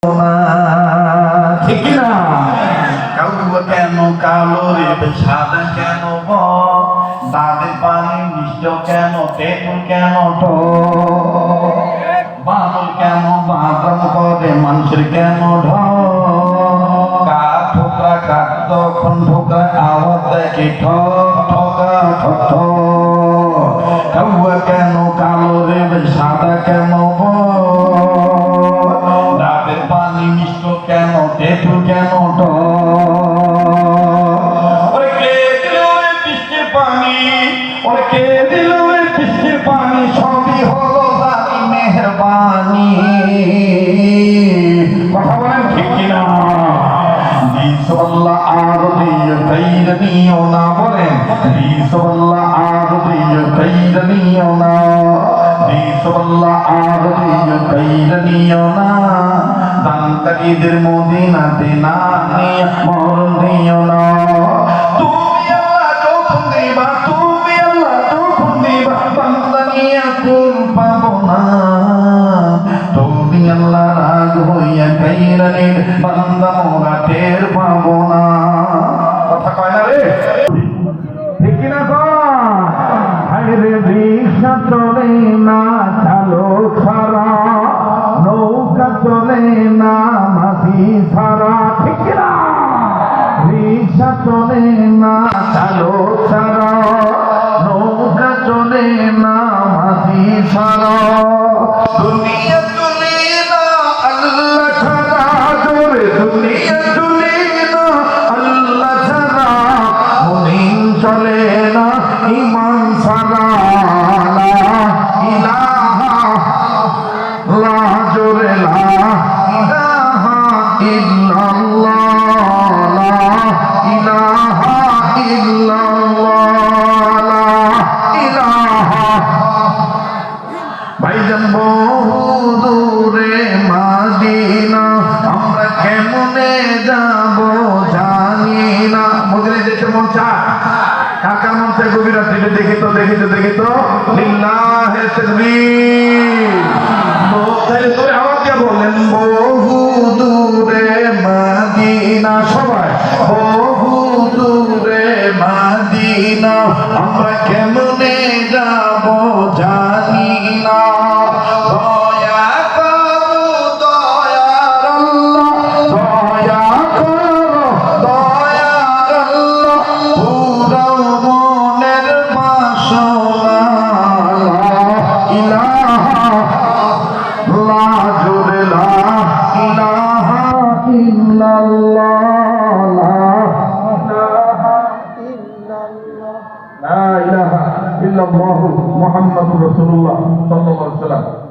ঠিক না? কাউয়া কেন কালো রে সাদা কেন দাদে পানি মিষ্ট কেন তেঁতুল কেন বাদল কেন বাদাম করে মানুষের কেন কাঠ ঠোকরা কাঠ তখন ঠোকরা আওয়াজ দেখে ঠকা ঠক কাউয়া কেন কালো রে সাদা কেন দাদের পানি মিষ্ট কেন তেঁতুল কেন কে দিল বৃষ্টির পানি কে দিল বৃষ্টির পানি সবই হলো জানি মেহরবানি কথা বলেন ঠিক কিনা বিসমিল্লাহ আর দিয়ে তৈর নিও না বলেন বিসমিল্লাহ আর দিয়ে তৈর নিও না বিসমিল্লাহ আর দিয়ে তৈর নিও না দানকারীদের মদিনাতে না নিয়ে মরণ দিও না তুমি আল্লাহ যখন দিবা বান্দা নিয়ে কোন পাবো না তুমি আল্লাহ রাগ হইয়া কাইরানের বান্দা মোরা টের পাবো না কথা কয় না রে ঠিক কিনা রে রিকশা চলে না চালক ছাড়া নৌকা চলে না মাঝি ছাড়া ঠিক না রিকশা চলে না চালক ছাড়া নৌকা চলে না মাঝি ছাড়া দুনিয়া চলে না আল্লাহ ছাড়া জোরে দুনিয়া চলে না আল্লাহ ছাড়া মুমিন চলে না ঈমান ছাড়া ভাইজান বহু দূরে মাদিনা আমরা কেমনে যাব জানি না মদিনা যেতে মন চায় কার মন চায় গভীর রাত্রিতে দেখি তো লিল্লাহে তাকবীর তাহলে তোরে আওয়াজ দিয়ে বলেন বহু দূরে মাদিনা সবাই বহু দূরে মাদিনা আমরা কেমনে যাব জানি না দয়া করো দয়ার আল্লাহ দয়া করো দয়ার আল্লাহ পুরাও মনের বাসনা ইলাহা লা জুরে লা ইলাহা ইল্লাল্লাহ লা ইলাহা ইল্লাল্লাহু মুহাম্মাদুর রাসূলুল্লাহ সাল্লাল্লাহু আলাইহি ওয়াসাল্লাম